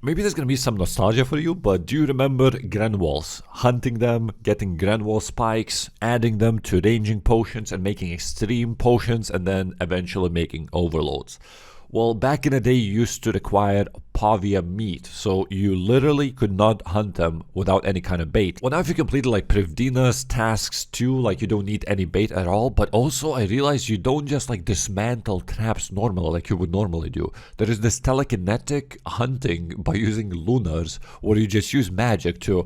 Maybe there's gonna be some nostalgia for you, but do you remember Grenwalls? Hunting them, getting Grenwall spikes, adding them to ranging potions and making extreme potions, and then eventually making overloads. Well, back in the day, you used to require Pavia meat, so you literally could not hunt them without any kind of bait. Well, now if you completed like Privdina's tasks too, like you don't need any bait at all, but also I realized you don't just like dismantle traps normally like you would normally do. There is this telekinetic hunting by using lunars, where you just use magic to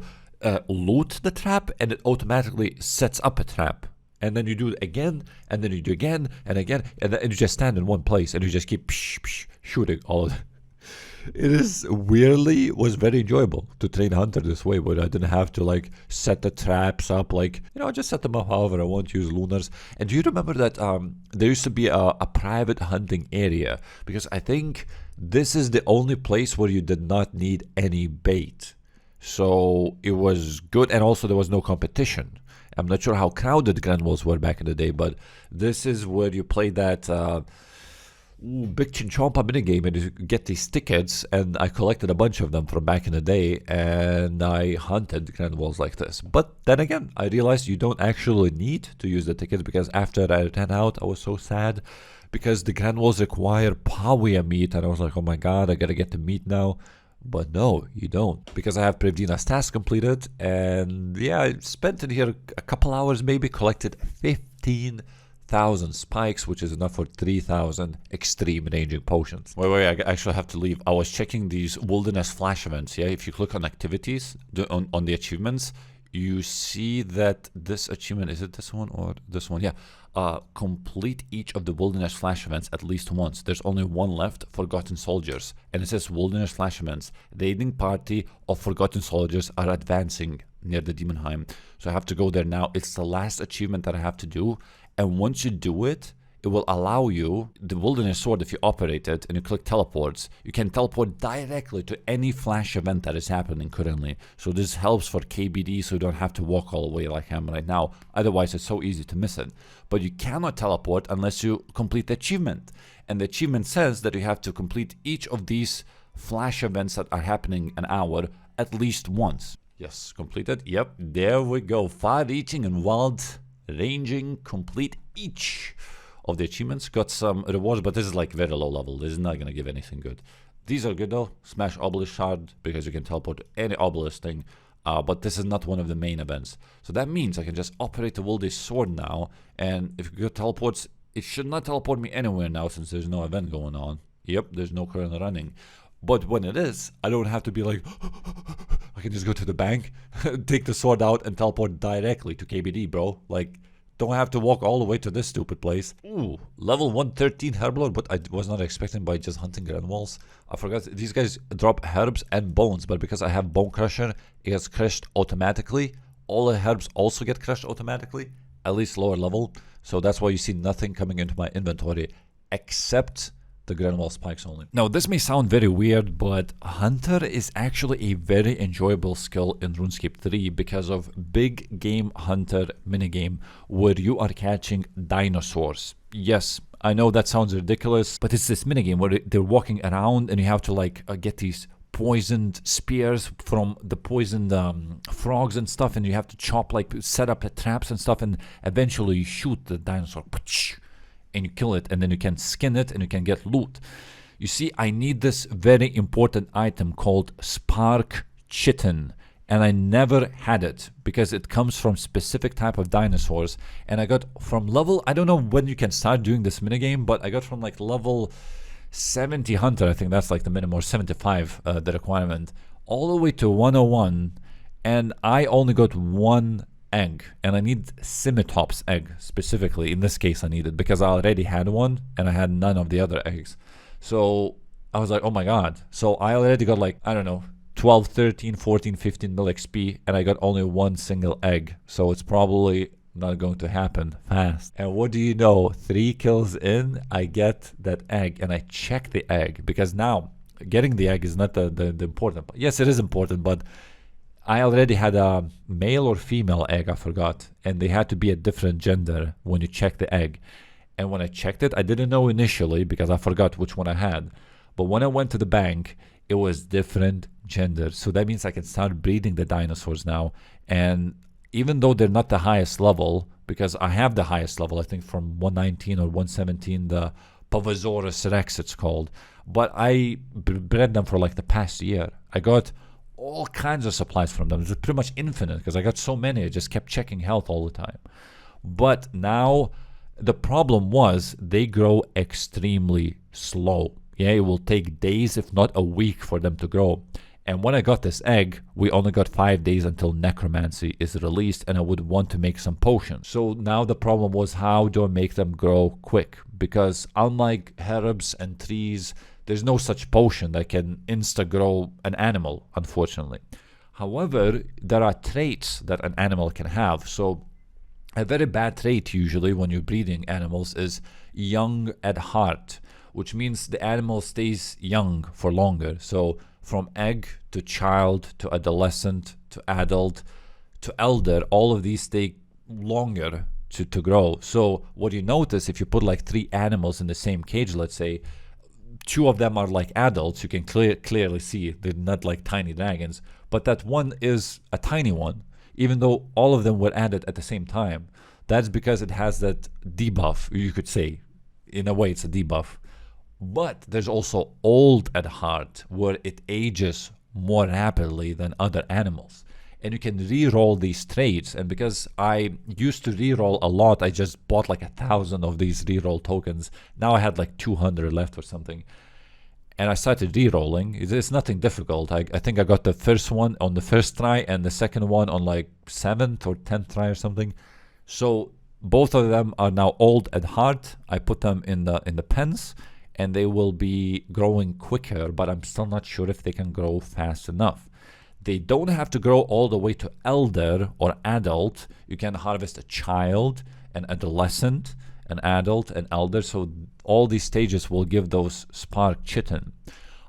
loot the trap and it automatically sets up a trap. And then you do it again, and then you do again, and again, and then you just stand in one place, and you just keep shooting all of it. It is weirdly was very enjoyable to train hunter this way, where I didn't have to like set the traps up, like, you know, just set them up however I want, use lunars. And do you remember that there used to be a private hunting area? Because I think this is the only place where you did not need any bait. So it was good, and also there was no competition. I'm not sure how crowded Grenwalls were back in the day, but this is where you play that Big Chinchompa minigame and you get these tickets, and I collected a bunch of them from back in the day, and I hunted Grenwalls like this. But then again, I realized you don't actually need to use the tickets, because after I ran out, I was so sad, because the Grenwalls require Pavia meat, and I was like, oh my god, I gotta get the meat now. But no, you don't, because I have Privdina's task completed, and yeah, I spent in here a couple hours maybe, collected 15,000 spikes, which is enough for 3,000 extreme ranging potions. Wait, I actually have to leave. I was checking these wilderness flash events, yeah? If you click on activities, on the achievements, you see that this achievement, is it this one or this one? Yeah. Complete each of the wilderness flash events at least once. There's only one left, Forgotten Soldiers, and it says wilderness flash events. The aiding party of Forgotten Soldiers are advancing near the Demonheim, so I have to go there now. It's the last achievement that I have to do, and once you do it, it will allow you, the wilderness sword, if you operate it and you click teleports, you can teleport directly to any flash event that is happening currently. So this helps for KBD, so you don't have to walk all the way like I am right now. Otherwise, it's so easy to miss it. But you cannot teleport unless you complete the achievement. And the achievement says that you have to complete each of these flash events that are happening an hour at least once. Yes, completed. Yep, there we go. Far-reaching and wild ranging, complete each of the achievements. Got some rewards, but this is like very low level. This is not going to give anything good. These are good though. Smash Obelisk Shard, because you can teleport to any obelisk thing. But this is not one of the main events. So that means I can just operate the Wilde's sword now. And if it teleports, it should not teleport me anywhere now, since there's no event going on. Yep, there's no current running. But when it is, I don't have to be like, I can just go to the bank, take the sword out, and teleport directly to KBD, bro. Like, don't have to walk all the way to this stupid place. Ooh, level 113 Herblord, but I was not expecting by just hunting Grenwalls. I forgot, these guys drop herbs and bones, but because I have Bone Crusher, it gets crushed automatically. All the herbs also get crushed automatically, at least lower level. So that's why you see nothing coming into my inventory, except the Grenwall spikes only. Now, this may sound very weird, but Hunter is actually a very enjoyable skill in RuneScape 3 because of Big Game Hunter minigame, where you are catching dinosaurs. Yes, I know that sounds ridiculous, but it's this minigame where they're walking around and you have to like get these poisoned spears from the poisoned frogs and stuff, and you have to chop, like set up traps and stuff, and eventually you shoot the dinosaur. And you kill it, and then you can skin it and you can get loot. You see, I need this very important item called Spark Chitin, and I never had it because it comes from specific type of dinosaurs. And I got from level, I don't know when you can start doing this minigame, but I got from like level 70 Hunter, I think that's like the minimum, or 75 the requirement, all the way to 101, and I only got one egg, and I need Scimitop's egg specifically. In this case I need it because I already had one and I had none of the other eggs. So I was like, oh my god. So I already got like, I don't know, 12, 13, 14, 15 mil XP, and I got only one single egg. So it's probably not going to happen fast. And what do you know, 3 kills in, I get that egg, and I check the egg, because now getting the egg is not the important part. Yes, it is important, but I already had a male or female egg, I forgot, and they had to be a different gender when you check the egg. And when I checked it, I didn't know initially because I forgot which one I had. But when I went to the bank, it was different gender. So that means I can start breeding the dinosaurs now. And even though they're not the highest level, because I have the highest level, I think from 119 or 117, the Pavosaurus Rex it's called. But I bred them for like the past year. I got all kinds of supplies from them. It's pretty much infinite because I got so many. I just kept checking health all the time. But now the problem was they grow extremely slow. Yeah, it will take days, if not a week, for them to grow. And when I got this egg, we only got 5 days until necromancy is released, and I would want to make some potions. So now the problem was, how do I make them grow quick? Because unlike herbs and trees, there's no such potion that can insta-grow an animal, unfortunately. However, there are traits that an animal can have. So a very bad trait usually when you're breeding animals is young at heart, which means the animal stays young for longer. So from egg to child to adolescent to adult to elder, all of these take longer to grow. So what you notice, if you put like 3 animals in the same cage, let's say, 2 of them are like adults, you can clearly see they're not like tiny dragons, but that one is a tiny one, even though all of them were added at the same time. That's because it has that debuff, you could say. In a way, it's a debuff. But there's also old at heart, where it ages more rapidly than other animals. And you can re-roll these traits. And because I used to re-roll a lot, I just bought like 1,000 of these re-roll tokens. Now I had like 200 left or something. And I started re-rolling. It's nothing difficult. I think I got the first one on the first try and the second one on like 7th or 10th try or something. So both of them are now old at heart. I put them in the pens, and they will be growing quicker, but I'm still not sure if they can grow fast enough. They don't have to grow all the way to elder or adult. You can harvest a child, an adolescent, an adult, an elder. So all these stages will give those spark chitin.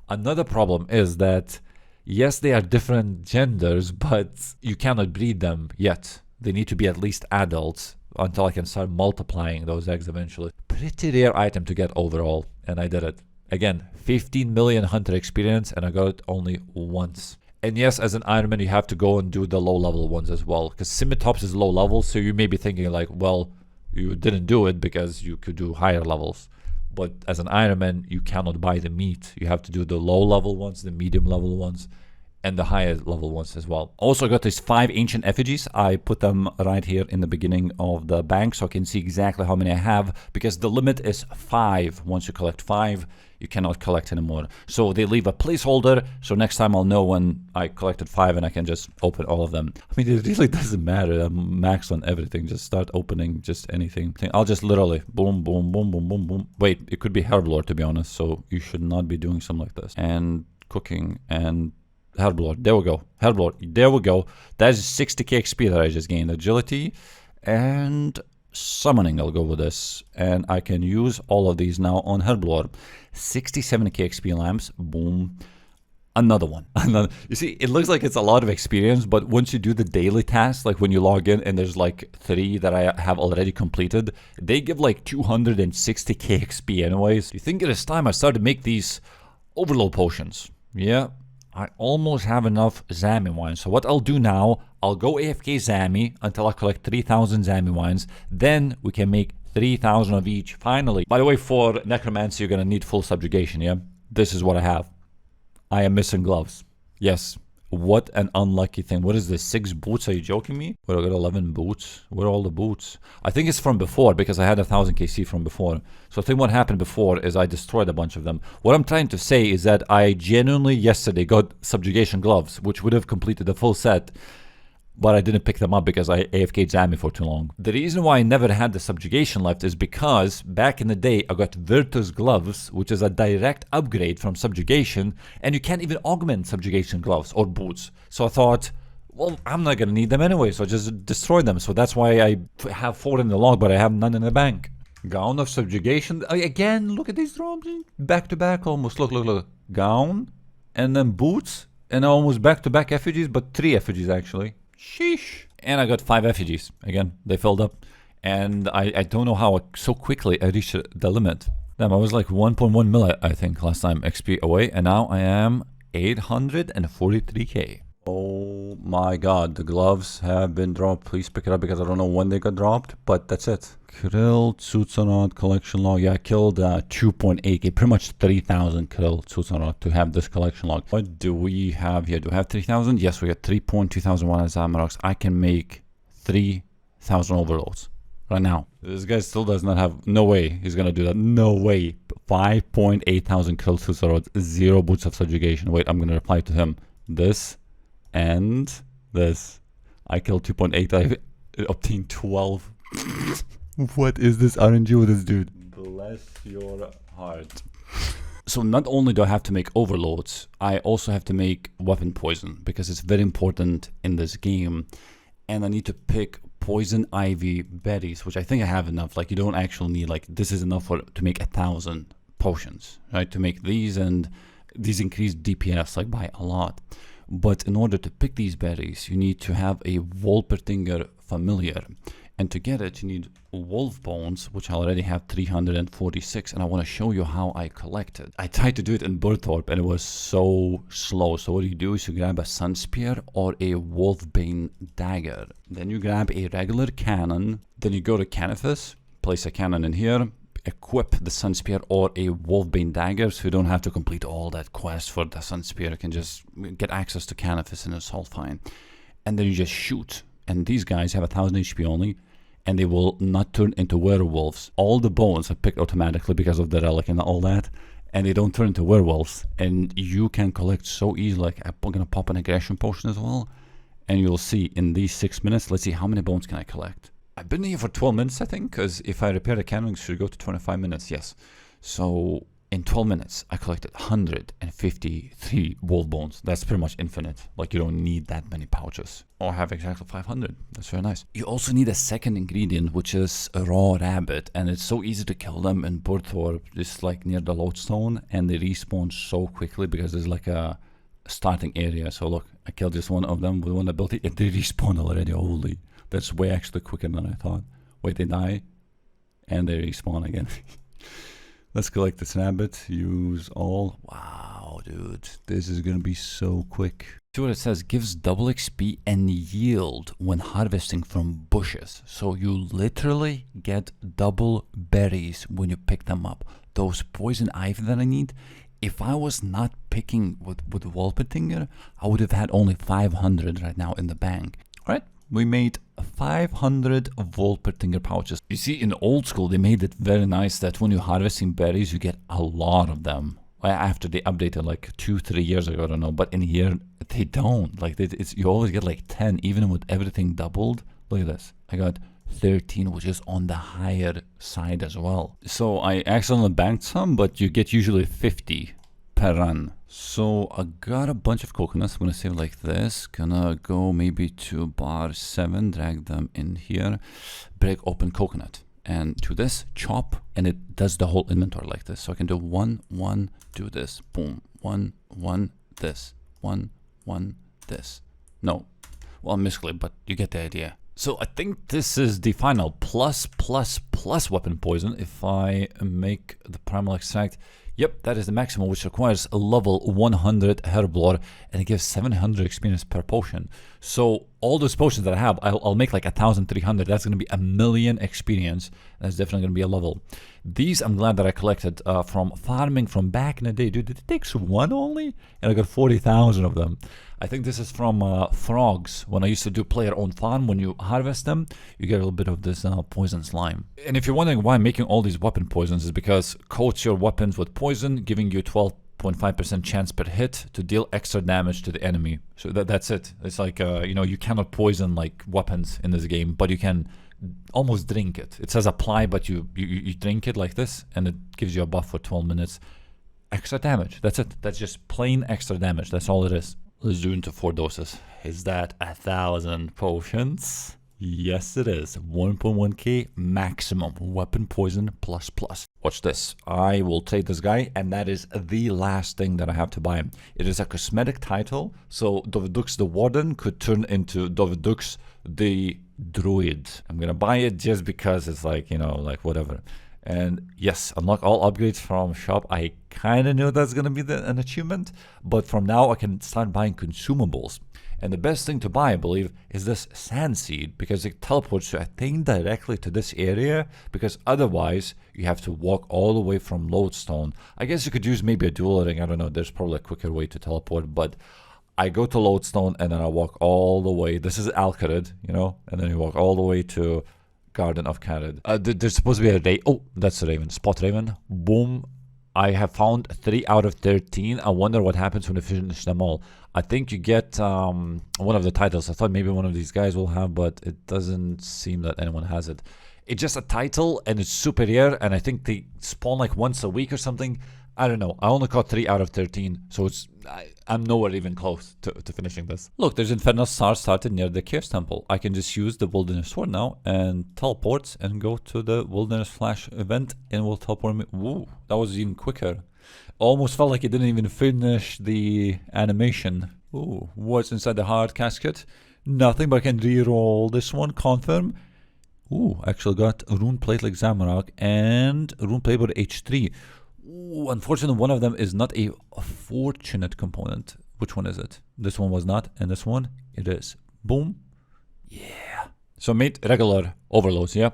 Another problem is that, yes, they are different genders, but you cannot breed them yet. They need to be at least adults until I can start multiplying those eggs eventually. Pretty rare item to get overall, and I did it. Again, 15 million hunter experience, and I got it only once. And yes, as an Ironman, you have to go and do the low-level ones as well, because Scimitops is low level, so you may be thinking like, well, you didn't do it because you could do higher levels. But as an Ironman, you cannot buy the meat. You have to do the low-level ones, the medium-level ones, and the higher level ones as well. Also got these 5 ancient effigies. I put them right here in the beginning of the bank so I can see exactly how many I have, because the limit is 5. Once you collect 5, you cannot collect anymore. So they leave a placeholder, so next time I'll know when I collected 5 and I can just open all of them. I mean, it really doesn't matter. I'm maxed on everything. Just start opening just anything. I'll just literally boom, boom, boom, boom, boom, boom. Wait, it could be Herblore, to be honest, so you should not be doing something like this. And cooking and Herblore, there we go. Herblore, there we go. That's 60k XP that I just gained. Agility and summoning, I'll go with this. And I can use all of these now on Herblore. 67k XP lamps, boom. Another one. You see, it looks like it's a lot of experience, but once you do the daily tasks, like when you log in and there's like 3 that I have already completed, they give like 260k XP anyways. You think it is time I started to make these overload potions? Yeah. I almost have enough Zami wines. So what I'll do now, I'll go AFK Zami until I collect 3,000 Zami wines. Then we can make 3,000 of each, finally. By the way, for necromancy, you're going to need full subjugation, yeah? This is what I have. I am missing gloves. Yes. What an unlucky thing. What is this? 6 boots? Are you joking me? Well, I got 11 boots. Where are all the boots? I think it's from before because I had 1,000 KC from before. So I think what happened before is I destroyed a bunch of them. What I'm trying to say is that I genuinely yesterday got subjugation gloves, which would have completed the full set, but I didn't pick them up because I AFK'd Zami for too long. The reason why I never had the subjugation left is because back in the day I got Virtus gloves, which is a direct upgrade from subjugation, and you can't even augment subjugation gloves or boots. So I thought, well, I'm not gonna need them anyway, so I just destroyed them. So that's why I have 4 in the log, but I have none in the bank. Gown of subjugation. Again, look at these drops. Back to back almost. Look, look, look. Gown, and then boots, and almost back to back effigies, but 3 effigies actually. Sheesh. And I got 5 effigies. Again, they filled up. And I don't know how so quickly I reached the limit. Damn, I was like 1.1 mil, I think, last time XP away. And now I am 843k. Oh my god, the gloves have been dropped. Please pick it up because I don't know when they got dropped, but that's it. Krill, Tsutsanot, collection log. Yeah, I killed 2.8k, pretty much 3,000 Krill, Tsutsanot to have this collection log. What do we have here? Do we have 3,000? Yes, we got 3.2001 as Amaroks. I can make 3,000 overloads right now. This guy still does not have, no way he's gonna do that. No way. 5.8 thousand Krill, Tsutsanot, 0 boots of subjugation. Wait, I'm gonna reply to him. This and this. I killed 2.8. I obtained 12. What is this RNG with this dude? Bless your heart. So not only do I have to make overloads, I also have to make weapon poison because it's very important in this game. And I need to pick poison ivy berries, which I think I have enough. Like, you don't actually need, like, this is enough to make 1,000 potions, right? To make these, and these increase DPS like by a lot. But in order to pick these berries, you need to have a Wolpertinger familiar. And to get it, you need wolf bones, which I already have 346. And I want to show you how I collect it. I tried to do it in Burthorpe and it was so slow. So what you do is you grab a sun spear or a wolfbane dagger. Then you grab a regular cannon. Then you go to Canifus, place a cannon in here, equip the sun spear or a wolfbane dagger, so you don't have to complete all that quest for the sun spear. You can just get access to Canifus and it's all fine. And then you just shoot. And these guys have 1,000 HP only, and they will not turn into werewolves. All the bones are picked automatically because of the relic and all that, and they don't turn into werewolves. And you can collect so easily. Like, I'm gonna pop an aggression potion as well, and you'll see in these 6 minutes. Let's see, how many bones can I collect? I've been here for 12 minutes, I think, because if I repair the cannon, it should go to 25 minutes, yes. So in 12 minutes, I collected 153 wolf bones. That's pretty much infinite. Like, you don't need that many pouches. Or have exactly 500. That's very nice. You also need a second ingredient, which is a raw rabbit. And it's so easy to kill them in Burthorpe, just like near the lodestone. And they respawn so quickly because there's like a starting area. So look, I killed just one of them with one ability. And they respawn already. Holy. That's way actually quicker than I thought. Wait, they die. And they respawn again. Let's collect this rabbit. Use all. Wow, dude. This is gonna be so quick. See what it says? Gives double XP and yield when harvesting from bushes. So you literally get double berries when you pick them up. Those poison ivy that I need, if I was not picking with Wolpertinger, I would have had only 500 right now in the bank. Alright, we made 500 Wolpertinger pouches. You see, in old school, they made it very nice that when you're harvesting berries, you get a lot of them. After they updated like 2-3 years ago, I don't know. But in here, they don't. Like, you always get like 10, even with everything doubled. Look at this. I got 13, which is on the higher side as well. So I accidentally banked some, but you get usually 50 per run. So I got a bunch of coconuts. I'm gonna save like this. Gonna go maybe to bar 7, drag them in here, break open coconut, and do this, chop, and it does the whole inventory like this. So I can do 1, 1, do this, boom, 1, 1, this, 1, 1, this. No, well, misclick, but you get the idea. So I think this is the final plus weapon poison. If I make the primal extract, yep, that is the maximum, which requires a level 100 herblore, and it gives 700 experience per potion. So all those potions that I have, I'll make like 1,300. That's going to be 1,000,000 experience. That's definitely going to be a level. These I'm glad that I collected from farming from back in the day. Dude, it takes one only, and I got 40,000 of them. I think this is from frogs. When I used to do player-owned farm, when you harvest them, you get a little bit of this poison slime. And if you're wondering why I'm making all these weapon poisons, is because coats your weapons with poison, giving you 12.5% chance per hit to deal extra damage to the enemy. So that's it. It's like, you know, you cannot poison like weapons in this game, but you can almost drink it. It says apply, but you drink it like this, and it gives you a buff for 12 minutes. Extra damage. That's it. That's just plain extra damage. That's all it is. Let's do into 4 doses. Is that 1,000 potions? Yes, it is. 1.1k maximum weapon poison plus. Watch this. I will take this guy, and that is the last thing that I have to buy. It is a cosmetic title, so Dovidux the Warden could turn into Dovidux the Druid. I'm gonna buy it just because it's like, you know, like whatever. And yes, unlock all upgrades from shop. I kind of knew that's going to be an achievement, but from now I can start buying consumables. And the best thing to buy, I believe, is this sand seed, because it teleports you, I think, directly to this area, because otherwise you have to walk all the way from Lodestone. I guess you could use maybe a dual ring. I don't know. There's probably a quicker way to teleport, but I go to Lodestone and then I walk all the way. This is Alcarid, you know, and then you walk all the way to Garden of Carid. There's supposed to be a raven. Oh, that's a raven. Spot raven. Boom. I have found 3 out of 13. I wonder what happens when you finish them all. I think you get one of the titles. I thought maybe one of these guys will have, but it doesn't seem that anyone has it. It's just a title and it's super rare, and I think they spawn like once a week or something. I don't know. I only caught 3 out of 13, so I'm nowhere even close to finishing this. Look, there's Infernal Star started near the Chaos Temple. I can just use the Wilderness Sword now and teleport and go to the Wilderness Flash event, and will teleport me. Woo, that was even quicker. Almost felt like it didn't even finish the animation. Ooh, what's inside the hard casket? Nothing, but I can re-roll this one. Confirm. Ooh, actually got a rune plate like Zamorak and a rune plate with H3. Ooh, unfortunately, one of them is not a fortunate component. Which one is it? This one was not, and this one, it is. Boom. Yeah. So I made regular overloads, yeah.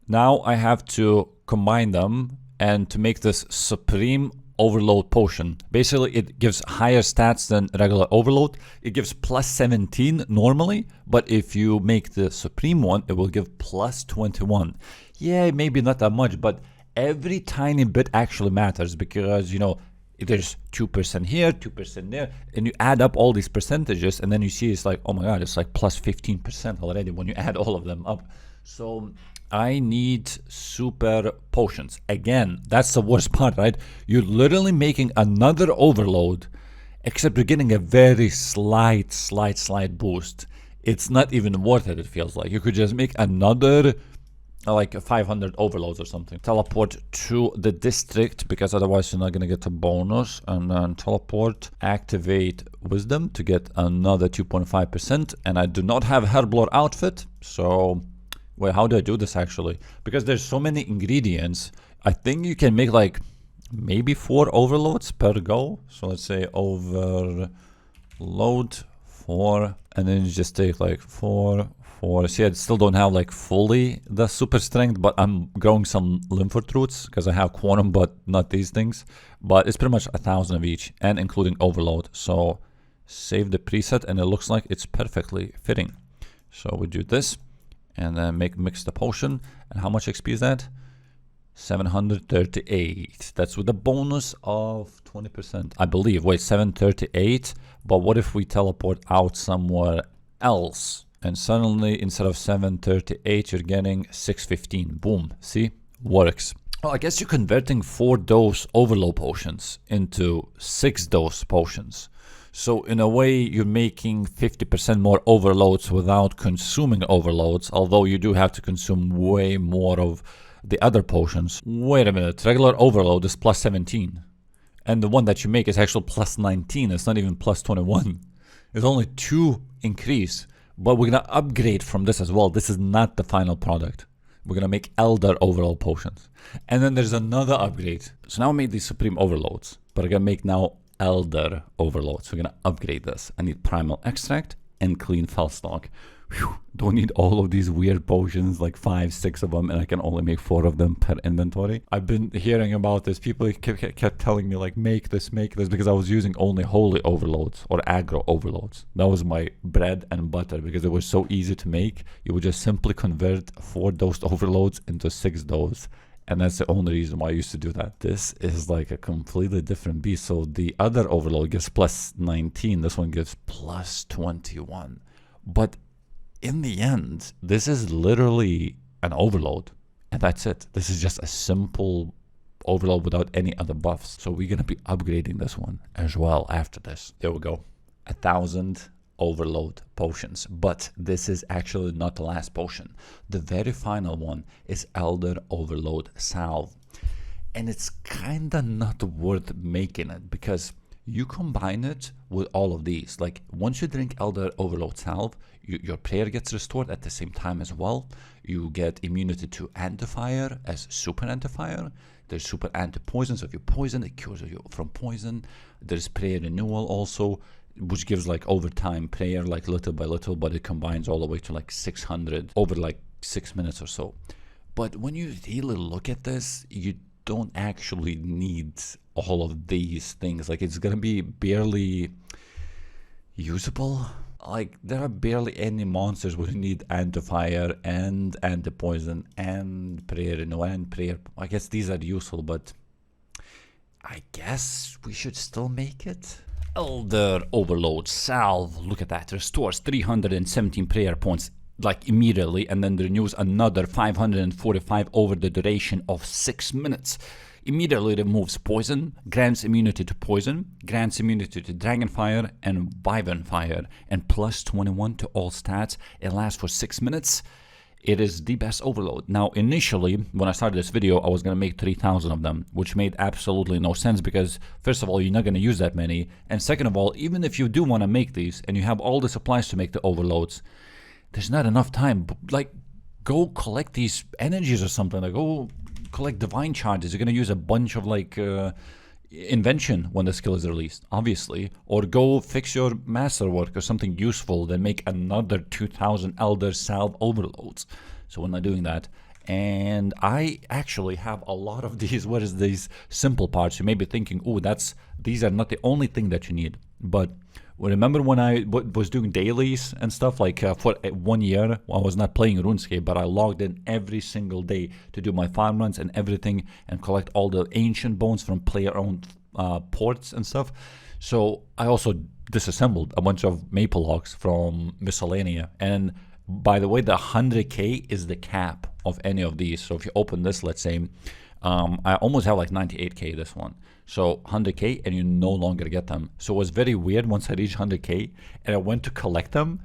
Now I have to combine them and to make this supreme overload potion. Basically, it gives higher stats than regular overload. It gives plus 17 normally, but if you make the supreme one, it will give plus 21. Yeah, maybe not that much, but every tiny bit actually matters, because, you know, there's 2% here, 2% there, and you add up all these percentages, and then you see it's like, oh my god, it's like plus 15% already when you add all of them up. So I need super potions. Again, that's the worst part, right? You're literally making another overload, except you're getting a very slight boost. It's not even worth it, it feels like. You could just make another like 500 overloads or something. Teleport to the district, because otherwise you're not gonna get a bonus. And then teleport, activate wisdom to get another 2.5%. And I do not have Herblore outfit, so wait, how do I do this actually? Because there's so many ingredients, I think you can make like maybe 4 overloads per go. So let's say overload 4, and then you just take like 4. See, I still don't have like fully the super strength, but I'm growing some lymphoid roots because I have quantum, but not these things. But it's pretty much 1,000 of each, and including overload. So save the preset, and it looks like it's perfectly fitting. So we do this, and then mix the potion. And how much XP is that? 738. That's with a bonus of 20%, I believe. Wait, 738. But what if we teleport out somewhere else? And suddenly, instead of 738, you're getting 615. Boom. See? Works. Well, I guess you're converting 4-dose overload potions into 6-dose potions. So in a way, you're making 50% more overloads without consuming overloads, although you do have to consume way more of the other potions. Wait a minute. Regular overload is plus 17. And the one that you make is actually plus 19. It's not even plus 21. It's only 2 increase. But we're going to upgrade from this as well. This is not the final product. We're going to make Elder Overload Potions. And then there's another upgrade. So now I made these Supreme Overloads. But I'm going to make now Elder Overloads. We're going to upgrade this. I need Primal Extract and Clean Felstock. Whew, don't need all of these weird potions, like 5, 6 of them, and I can only make 4 of them per inventory. I've been hearing about this. People kept telling me, like, make this, because I was using only holy overloads or aggro overloads. That was my bread and butter, because it was so easy to make. You would just simply convert 4-dose overloads into 6-dose. And that's the only reason why I used to do that. This is like a completely different beast. So the other overload gives plus 19. This one gives plus 21. But in the end, this is literally an overload, and that's it. This is just a simple overload without any other buffs. So we're gonna be upgrading this one as well after this. There we go. 1,000 overload potions. But this is actually not the last potion. The very final one is Elder Overload Salve. And it's kinda not worth making it, because you combine it with all of these. Like once you drink Elder Overload Salve, your prayer gets restored at the same time as well. You get immunity to anti-fire as super anti-fire. There's super anti-poison, so if you're poisoned, it cures you from poison. There's prayer renewal also, which gives like overtime prayer, like little by little, but it combines all the way to like 600 over like 6 minutes or so. But when you really look at this, you don't actually need all of these things. Like it's gonna be barely usable. Like there are barely any monsters where you need anti-fire and anti-poison and prayer renewal and prayer. I guess these are useful, but I guess we should still make it. Elder Overload Salve, look at that, restores 317 prayer points like immediately, and then renews another 545 over the duration of 6 minutes. Immediately removes poison, grants immunity to poison, grants immunity to dragonfire and wyvern fire, and plus 21 to all stats. It lasts for 6 minutes. It is the best overload. Now, initially, when I started this video, I was going to make 3,000 of them, which made absolutely no sense because, first of all, you're not going to use that many. And second of all, even if you do want to make these and you have all the supplies to make the overloads, there's not enough time. Like, go collect these energies or something. Like, go collect divine charges. You're going to use a bunch of, like, invention when the skill is released, obviously, or go fix your masterwork or something useful, then make another 2,000 Elder Salve overloads. So we're not doing that. And I actually have a lot of these. What is these simple parts? You may be thinking, oh, these are not the only thing that you need. But remember when I was doing dailies and stuff, like for 1 year, I was not playing RuneScape, but I logged in every single day to do my farm runs and everything and collect all the ancient bones from player-owned ports and stuff. So I also disassembled a bunch of maple logs from Miscellanea. And by the way, the 100k is the cap of any of these. So if you open this, let's say, I almost have like 98k this one. So 100k and you no longer get them. So it was very weird once I reached 100k and I went to collect them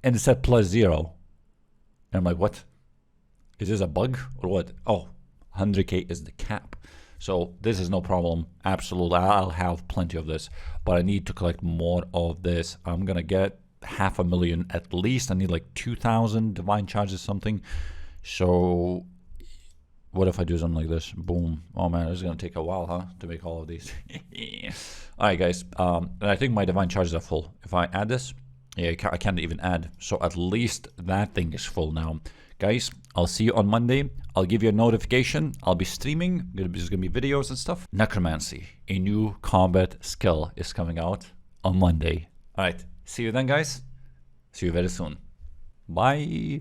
and it said +0. And I'm like, what? Is this a bug or what? Oh, 100k is the cap. So this is no problem. Absolutely. I'll have plenty of this, but I need to collect more of this. I'm going to get 500,000 at least. I need like 2,000 divine charges something. So what if I do something like this? Boom. Oh man, this is going to take a while, huh? To make all of these. Alright guys, and I think my divine charges are full. If I add this, yeah, I can't even add. So at least that thing is full now. Guys, I'll see you on Monday. I'll give you a notification. I'll be streaming. There's going to be videos and stuff. Necromancy, a new combat skill, is coming out on Monday. Alright, see you then guys. See you very soon. Bye.